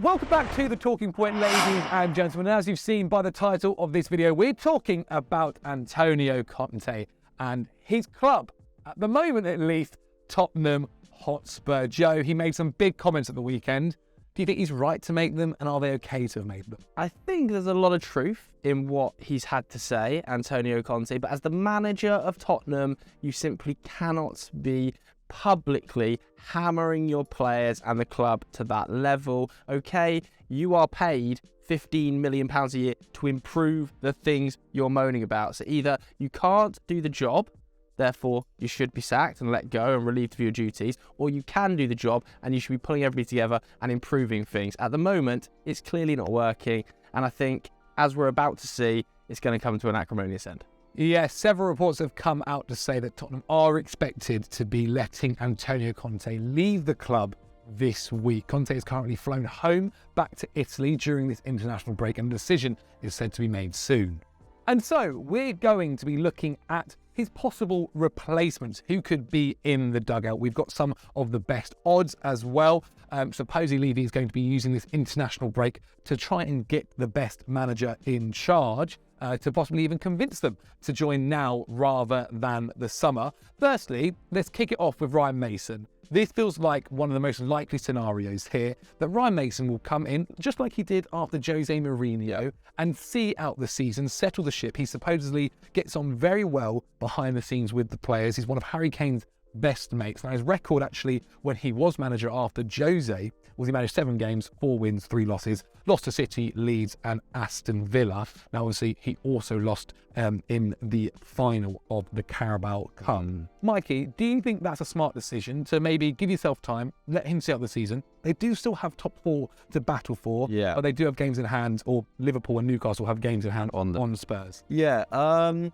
Welcome back to The Talking Point, ladies and gentlemen. As you've seen by the title of this video, we're talking about Antonio Conte and his club, at the moment at least, Tottenham Hotspur. Joe, he made some big comments at the weekend. Do you think he's right to make them, and are they okay to have made them? I think there's a lot of truth in what he's had to say, Antonio Conte, but as the manager of Tottenham, you simply cannot be publicly hammering your players and the club to that level. Okay, you are paid £15 million a year to improve the things you're moaning about. So either you can't do the job, therefore you should be sacked and let go and relieved of your duties, or you can do the job and you should be pulling everybody together and improving things. At the moment, it's clearly not working, and I think, as we're about to see, it's going to come to an acrimonious end. Yes, several reports have come out to say that Tottenham are expected to be letting Antonio Conte leave the club this week. Conte is currently flown home back to Italy during this international break, and a decision is said to be made soon. And so we're going to be looking at his possible replacements, who could be in the dugout. We've got some of the best odds as well. Supposedly Levy is going to be using this international break to try and get the best manager in charge, to possibly even convince them to join now rather than the summer. Firstly, let's kick it off with Ryan Mason. This feels like one of the most likely scenarios here, that Ryan Mason will come in, just like he did after Jose Mourinho, and see out the season, settle the ship. He supposedly gets on very well behind the scenes with the players. He's one of Harry Kane's best mates. Now, his record actually, when he was manager after Jose, was he managed 7 games, 4 wins, 3 losses, lost to City, Leeds and Aston Villa. Now, obviously, he also lost in the final of the Carabao Cup. Mikey, do you think that's a smart decision to maybe give yourself time, let him see out the season? They do still have top 4 to battle for, but they do have games in hand, or Liverpool and Newcastle have games in hand on Spurs. I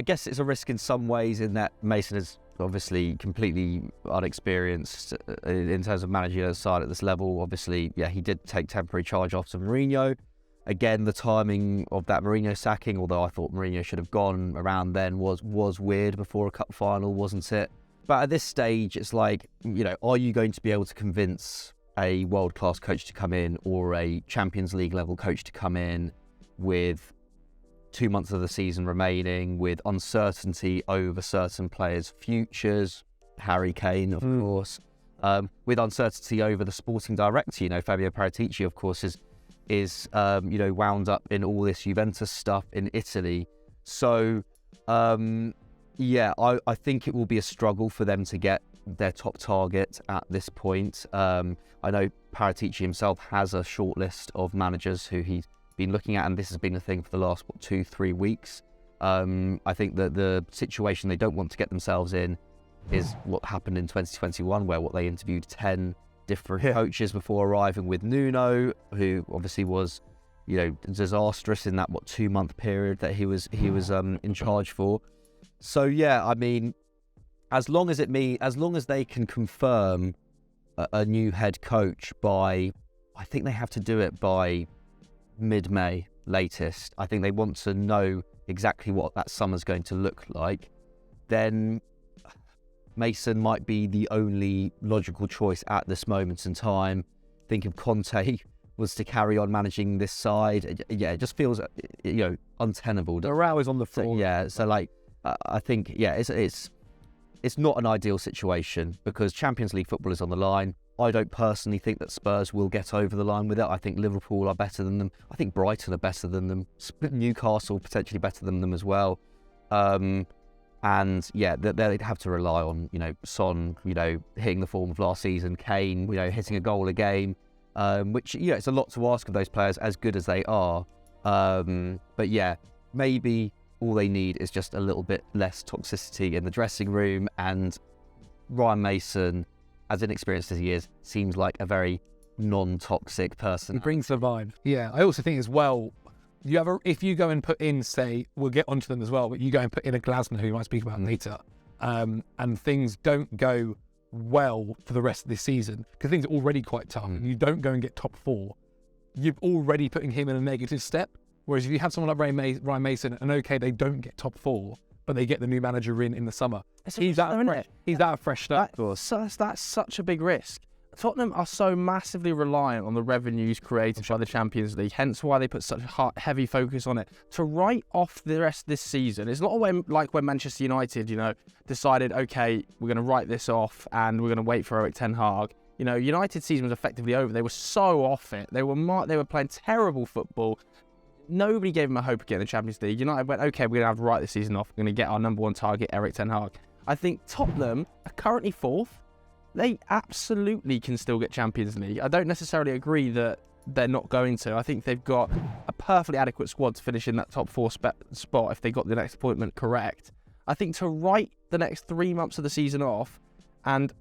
guess it's a risk in some ways, in that Mason is obviously completely unexperienced in terms of managing the side at this level. Obviously, he did take temporary charge after Mourinho. Again, the timing of that Mourinho sacking, although I thought Mourinho should have gone around then, was weird before a cup final, wasn't it? But at this stage, it's like, are you going to be able to convince a world-class coach to come in, or a Champions League level coach to come in with 2 months of the season remaining, with uncertainty over certain players' futures, Harry Kane, of course, with uncertainty over the sporting director. Fabio Paratici, of course, is wound up in all this Juventus stuff in Italy. So, I think it will be a struggle for them to get their top target at this point. I know Paratici himself has a short list of managers who he's been looking at, and this has been a thing for the last 2-3 weeks. I think that the situation they don't want to get themselves in is what happened in 2021, where they interviewed 10 different coaches before arriving with Nuno, who obviously was, disastrous in that 2-month period that he was in charge for. So as long as they can confirm a new head coach by, I think they have to do it by mid-May latest. I think they want to know exactly what that summer's going to look like. Then Mason might be the only logical choice at this moment in time. I think if Conte was to carry on managing this side, it just feels untenable. The row is on the floor. I think it's not an ideal situation, because Champions League football is on the line. I don't personally think that Spurs will get over the line with it. I think Liverpool are better than them. I think Brighton are better than them. Newcastle potentially better than them as well. They'd have to rely on, Son, hitting the form of last season, Kane, hitting a goal a game, which, it's a lot to ask of those players, as good as they are. Maybe all they need is just a little bit less toxicity in the dressing room, and Ryan Mason, as inexperienced as he is, seems like a very non-toxic person. He brings the vibe. Yeah, I also think as well, if you go and put in, say, we'll get onto them as well, but you go and put in a Glasner, who you might speak about later, and things don't go well for the rest of this season, because things are already quite tough, and you don't go and get top 4, you're already putting him in a negative step. Whereas if you have someone like Ryan Mason, and they don't get top 4, but they get the new manager in the summer, he's that fresh start. That's such a big risk. Tottenham are so massively reliant on the revenues created by the Champions League, hence why they put such a heavy focus on it. To write off the rest of this season, it's not like when Manchester United, decided, okay, we're going to write this off and we're going to wait for Erik ten Hag. United's season was effectively over. They were so off it. They were playing terrible football. Nobody gave them a hope of getting the Champions League. United went, okay, we're going to have to write this season off. We're going to get our number one target, Erik ten Hag. I think Tottenham are currently 4th. They absolutely can still get Champions League. I don't necessarily agree that they're not going to. I think they've got a perfectly adequate squad to finish in that top 4 spot if they got the next appointment correct. I think to write the next 3 months of the season off and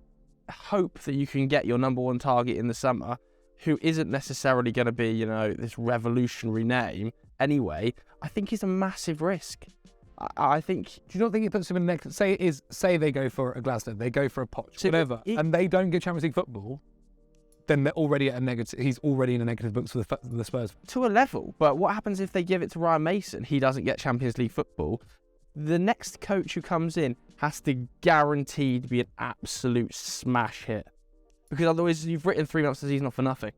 hope that you can get your number one target in the summer, who isn't necessarily going to be, this revolutionary name anyway, I think is a massive risk. I think. Do you not think it puts him in the next? Say they go for a Glasner, they go for a Poch, whatever, and they don't get Champions League football, then they're already at a negative. He's already in a negative books for the Spurs to a level. But what happens if they give it to Ryan Mason? He doesn't get Champions League football. The next coach who comes in has to guaranteed be an absolute smash hit, because otherwise you've written 3 months of the season off for nothing.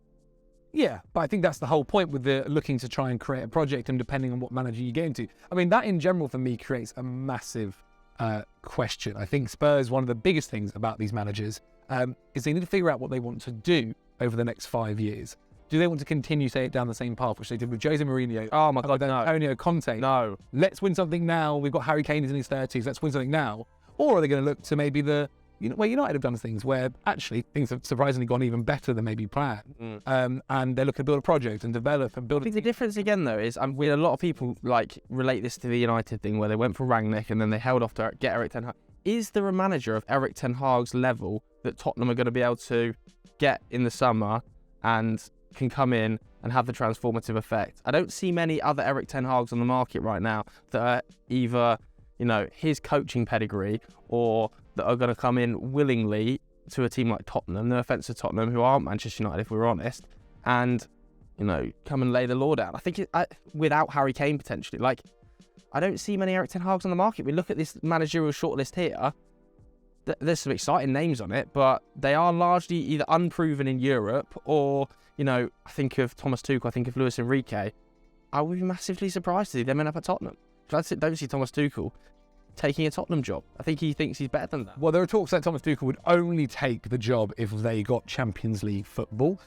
Yeah, but I think that's the whole point with the looking to try and create a project, and depending on what manager you get into. I mean, that in general for me creates a massive question. I think Spurs, one of the biggest things about these managers is they need to figure out what they want to do over the next 5 years. Do they want to continue, down the same path, which they did with Jose Mourinho? Oh my God, no. Antonio Conte. No. Let's win something now. We've got Harry Kane is in his 30s. Let's win something now. Or are they going to look to maybe where United have done things where actually things have surprisingly gone even better than maybe planned. And they're looking to build a project and develop and build. I think the difference again though is a lot of people relate this to the United thing where they went for Rangnick and then they held off to get Erik ten Hag. Is there a manager of Erik ten Hag's level that Tottenham are going to be able to get in the summer and can come in and have the transformative effect? I don't see many other Erik ten Hags on the market right now that are either his coaching pedigree or that are going to come in willingly to a team like Tottenham, no offence to Tottenham, who aren't Manchester United if we're honest, and, come and lay the law down. I think without Harry Kane potentially, I don't see many Erik ten Hags on the market. We look at this managerial shortlist here, there's some exciting names on it, but they are largely either unproven in Europe or, I think of Thomas Tuchel, I think of Luis Enrique. I would be massively surprised to see them end up at Tottenham. I don't see Thomas Tuchel taking a Tottenham job. I think he thinks he's better than that. Well, there are talks that Thomas Tuchel would only take the job if they got Champions League football,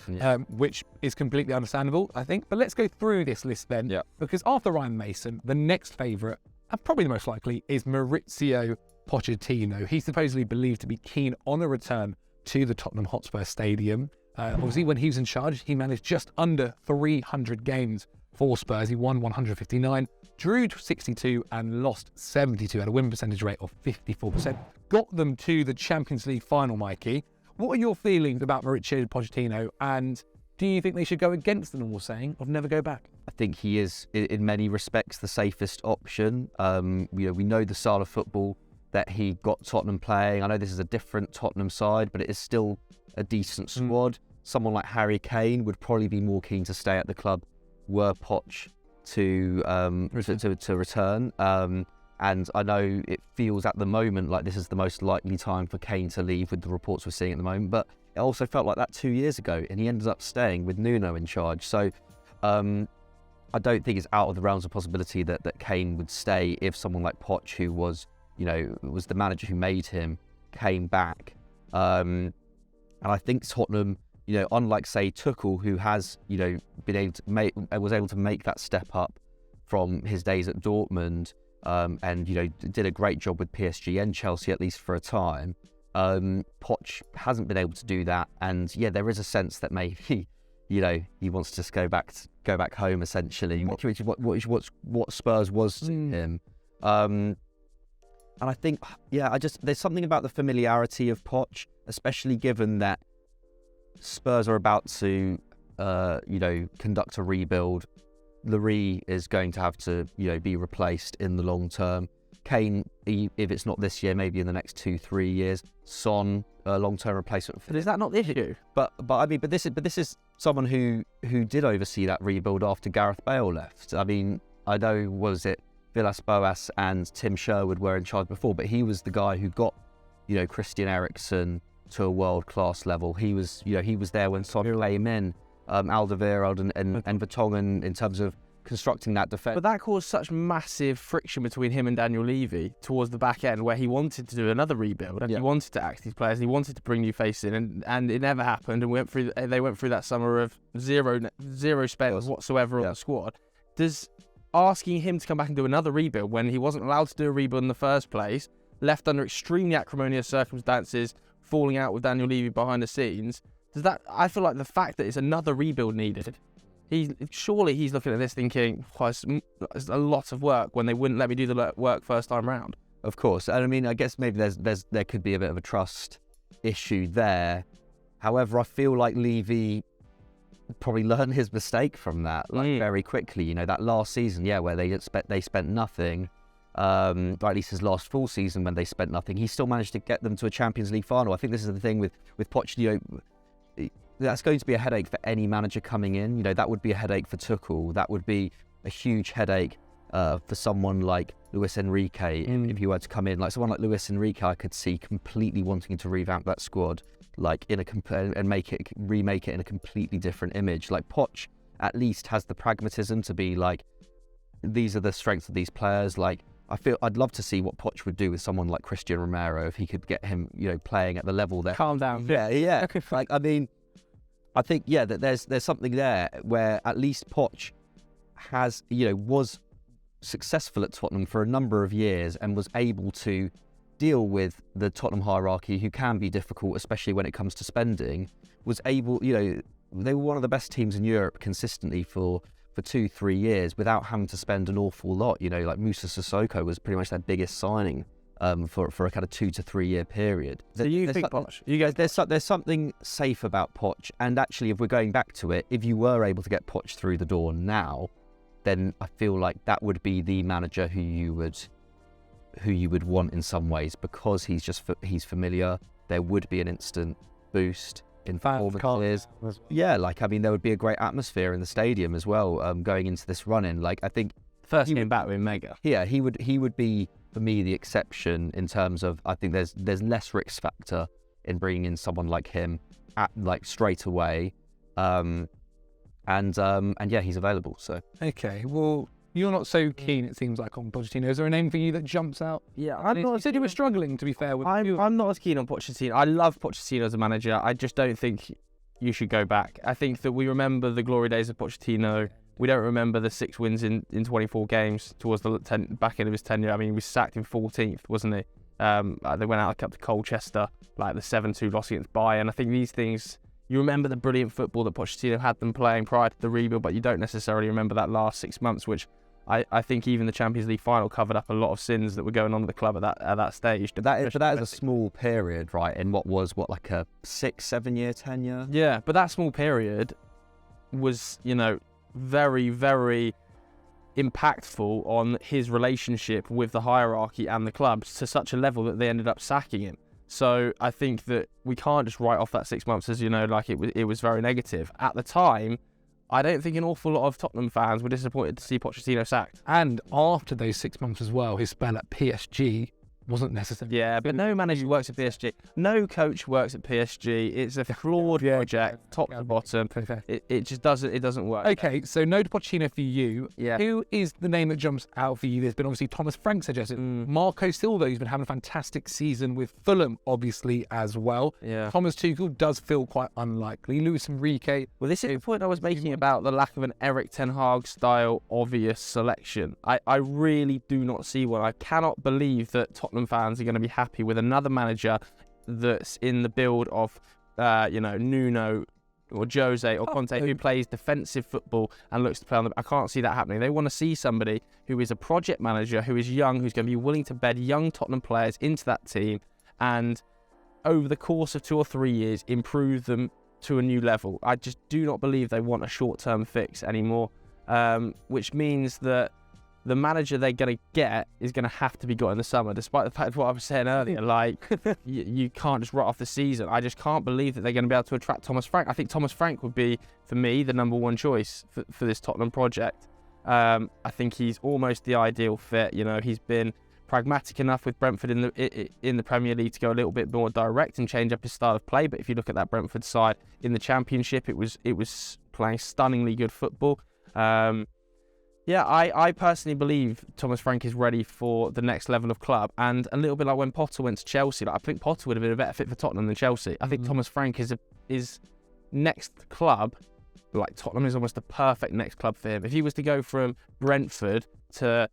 which is completely understandable, I think. But let's go through this list then, because after Ryan Mason, the next favourite, and probably the most likely, is Mauricio Pochettino. He's supposedly believed to be keen on a return to the Tottenham Hotspur Stadium. Obviously, when he was in charge, he managed just under 300 games for Spurs. He won 159, drew 62 and lost 72 at a win percentage rate of 54%. Got them to the Champions League final, Mikey. What are your feelings about Mauricio Pochettino, and do you think they should go against the normal saying of never go back? I think he is, in many respects, the safest option. We know the style of football that he got Tottenham playing. I know this is a different Tottenham side, but it is still a decent squad. Someone like Harry Kane would probably be more keen to stay at the club were Poch to return. And I know it feels at the moment like this is the most likely time for Kane to leave with the reports we're seeing at the moment, but it also felt like that 2 years ago, and he ended up staying with Nuno in charge. So I don't think it's out of the realms of possibility that Kane would stay if someone like Poch, who was the manager who made him, came back. And I think Tottenham, unlike say Tuchel, who has been able to was able to make that step up from his days at Dortmund, and did a great job with PSG and Chelsea at least for a time. Poch hasn't been able to do that, and there is a sense that maybe he wants to just go back home essentially, which is what Spurs was to him. And I think there's something about the familiarity of Poch, especially given that Spurs are about to conduct a rebuild. Lloris is going to have to be replaced in the long term. Kane, if it's not this year, maybe in the next 2-3 years. Son, a long-term replacement. But is that not the issue? But this is someone who did oversee that rebuild after Gareth Bale left. I mean, I know, was it Villas-Boas and Tim Sherwood were in charge before, but he was the guy who got Christian Eriksen to a world-class level. He was there when Son came in, Alderweireld and Vertonghen in terms of constructing that defence. But that caused such massive friction between him and Daniel Levy towards the back end, where he wanted to do another rebuild and he wanted to axe these players and he wanted to bring new faces in, and it never happened. And they went through that summer of zero spend whatsoever on the squad. Does asking him to come back and do another rebuild when he wasn't allowed to do a rebuild in the first place, left under extremely acrimonious circumstances, falling out with Daniel Levy behind the scenes, I feel like the fact that it's another rebuild needed, surely he's looking at this thinking, it's a lot of work when they wouldn't let me do the work first time round. Of course, and I mean, I guess maybe there could be a bit of a trust issue there. However, I feel like Levy probably learned his mistake from that very quickly. You know, that last season, where they spent nothing. Or at least his last full season when they spent nothing, he still managed to get them to a Champions League final. I think this is the thing with Pochettino. That's going to be a headache for any manager coming in. You know, that would be a headache for Tuchel. That would be a huge headache for someone like Luis Enrique if he were to come in. Like someone like Luis Enrique, I could see completely wanting to revamp that squad, like and remake it in a completely different image. Like Poch at least has the pragmatism to be like, these are the strengths of these players. Like I'd love to see what Poch would do with someone like Christian Romero if he could get him, playing at the level there. Calm down. Yeah. Like I mean, I think that there's something there where at least Poch has was successful at Tottenham for a number of years and was able to deal with the Tottenham hierarchy, who can be difficult, especially when it comes to spending. Was able, they were one of the best teams in Europe consistently for 2-3 years without having to spend an awful lot. Like Moussa Sissoko was pretty much their biggest signing for a kind of 2 to 3 year period. So you think Poch? You guys, there's something safe about Poch, and actually, if we're going back to it, if you were able to get Poch through the door now, then I feel like that would be the manager who you would want in some ways, because he's familiar. There would be an instant boost in performances. There would be a great atmosphere in the stadium as well, going into this run-in. Like I think first game back with mega. Yeah, he would be for me the exception in terms of, I think there's less risk factor in bringing in someone like him straight away, and he's available. So okay, well, you're not so keen, it seems like, on Pochettino. Is there a name for you that jumps out? Yeah, I'm not. You said you were struggling, to be fair. I'm not as keen on Pochettino. I love Pochettino as a manager. I just don't think you should go back. I think that we remember the glory days of Pochettino. We don't remember the 6 wins in 24 games towards the back end of his tenure. I mean, he was sacked in 14th, wasn't he? They went out up to Colchester, like the 7-2 loss against Bayern. I think these things, you remember the brilliant football that Pochettino had them playing prior to the rebuild, but you don't necessarily remember that last 6 months, which I think even the Champions League final covered up a lot of sins that were going on at the club at that stage. But that is a small period, right? In what like a 6-7 year tenure? Yeah, but that small period was, very, very impactful on his relationship with the hierarchy and the clubs to such a level that they ended up sacking him. So I think that we can't just write off that 6 months as, like it was very negative. At the time, I don't think an awful lot of Tottenham fans were disappointed to see Pochettino sacked. And after those 6 months as well, his spell at PSG wasn't necessarily... Yeah, but no manager works at PSG. No coach works at PSG. It's a flawed project, top to bottom. It just doesn't work. Okay, so no to Pochettino for you. Yeah. Who is the name that jumps out for you? There's been obviously Thomas Frank suggested. Marco Silva, who's been having a fantastic season with Fulham, obviously, as well. Yeah. Thomas Tuchel does feel quite unlikely. Luis Enrique... Well, this is the point I was making about the lack of an Erik ten Hag style obvious selection. I really do not see one. I cannot believe that Tottenham fans are going to be happy with another manager that's in the build of, Nuno or Jose or Conte, who plays defensive football and looks to play on the... I can't see that happening. They want to see somebody who is a project manager, who is young, who's going to be willing to bed young Tottenham players into that team and over the course of 2 or 3 years improve them to a new level. I just do not believe they want a short-term fix anymore, which means that the manager they're going to get is going to have to be got in the summer, despite the fact of what I was saying earlier. Like, you can't just write off the season. I just can't believe that they're going to be able to attract Thomas Frank. I think Thomas Frank would be, for me, the number one choice for this Tottenham project. I think he's almost the ideal fit. He's been pragmatic enough with Brentford in the Premier League to go a little bit more direct and change up his style of play. But if you look at that Brentford side in the Championship, it was playing stunningly good football. I personally believe Thomas Frank is ready for the next level of club, and a little bit like when Potter went to Chelsea. Like, I think Potter would have been a better fit for Tottenham than Chelsea. I think Thomas Frank is next club. Like, Tottenham is almost the perfect next club for him. If he was to go from Brentford to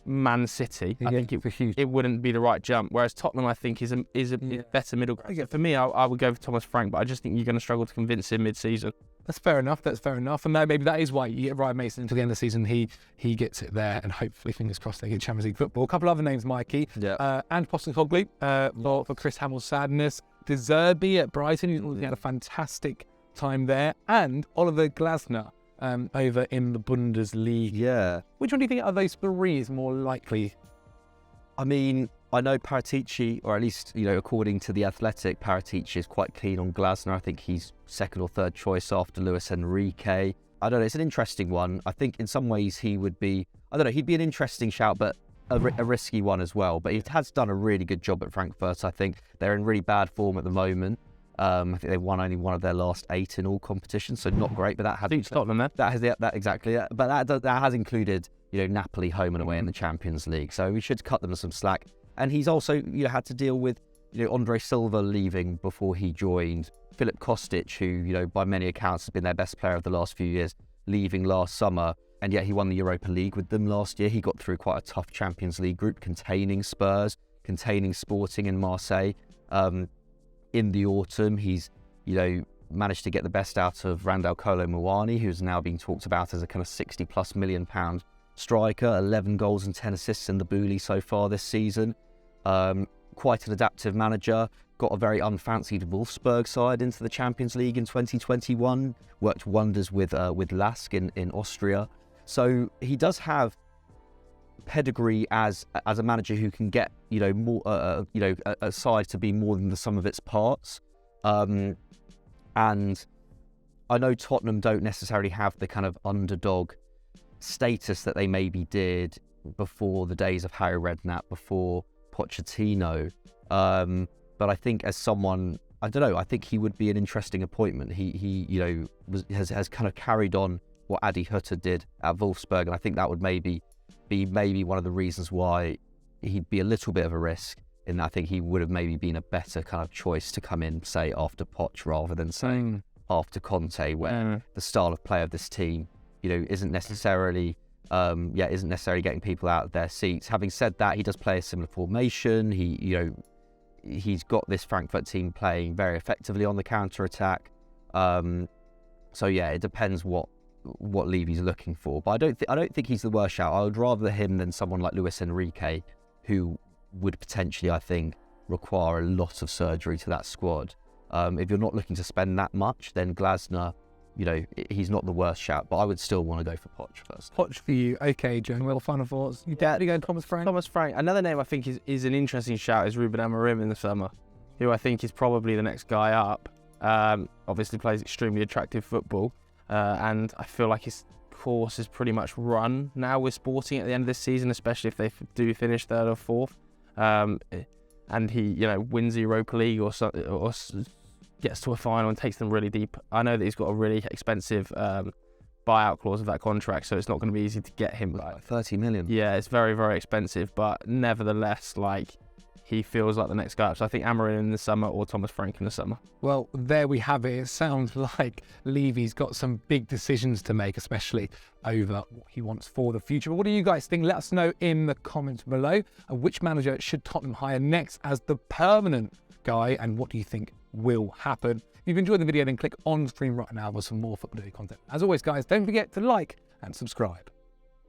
Man City, I think it wouldn't be the right jump. Whereas Tottenham, I think, is a better middle ground. For me, I would go for Thomas Frank, but I just think you're going to struggle to convince him mid-season. That's fair enough. And maybe that is why you get Ryan Mason until the end of the season. He gets it there, and hopefully, fingers crossed, they get Champions League football. A couple other names, Mikey. And Postecoglou for Chris Hamill's sadness. De Zerbi at Brighton, he had a fantastic time there, and Oliver Glasner over in the Bundesliga. Yeah. Which one do you think out of those three is more likely? I mean, I know Paratici, or at least, according to The Athletic, Paratici is quite keen on Glasner. I think he's second or third choice after Luis Enrique. I don't know, it's an interesting one. I think in some ways he would be, he'd be an interesting shout, but a risky one as well. But he has done a really good job at Frankfurt. I think they're in really bad form at the moment. I think they've won only one of their last 8 in all competitions, so not great. But that has Tottenham there. That exactly. But that has included Napoli home and away in the Champions League. So we should cut them some slack. And he's also had to deal with Andre Silva leaving before he joined, Filip Kostic, who by many accounts has been their best player of the last few years, leaving last summer. And yet he won the Europa League with them last year. He got through quite a tough Champions League group containing Spurs, containing Sporting and Marseille. In the autumn, he's, managed to get the best out of Randal Kolo Muani, who's now being talked about as a kind of £60+ million striker, 11 goals and 10 assists in the Bully so far this season. Quite an adaptive manager, got a very unfancied Wolfsburg side into the Champions League in 2021, worked wonders with Lask in Austria. So he does have pedigree as a manager who can get more a side to be more than the sum of its parts, and I know Tottenham don't necessarily have the kind of underdog status that they maybe did before the days of Harry Redknapp, before Pochettino, but I think as someone, I think he would be an interesting appointment. He has kind of carried on what Adi Hutter did at Wolfsburg, and I think that would maybe one of the reasons why he'd be a little bit of a risk, in that I think he would have maybe been a better kind of choice to come in, say, after Poch rather than saying after Conte, where the style of play of this team, isn't necessarily getting people out of their seats. Having said that, he does play a similar formation. He's got this Frankfurt team playing very effectively on the counter-attack. So yeah, it depends what Levy's looking for, but I don't think he's the worst shout. I would rather him than someone like Luis Enrique, who would potentially, I think, require a lot of surgery to that squad. If you're not looking to spend that much, then Glasner, he's not the worst shout, but I would still want to go for Poch first. Poch for you. Okay, Joe, well, final thoughts. You definitely going Thomas Frank? Thomas Frank. Another name I think is an interesting shout is Ruben Amorim in the summer, who I think is probably the next guy up. Obviously plays extremely attractive football, and I feel like his course is pretty much run now with Sporting at the end of this season, especially if they do finish third or fourth. And he, wins the Europa League or gets to a final and takes them really deep. I know that he's got a really expensive buyout clause of that contract, so it's not going to be easy to get him. Like 30 million. Yeah, it's very, very expensive, but nevertheless, he feels like the next guy up. So I think Amorim in the summer or Thomas Frank in the summer. Well, there we have it. It sounds like Levy's got some big decisions to make, especially over what he wants for the future. But what do you guys think? Let us know in the comments below. And which manager should Tottenham hire next as the permanent guy? And what do you think will happen? If you've enjoyed the video, then click on screen right now for some more football daily content. As always, guys, don't forget to like and subscribe.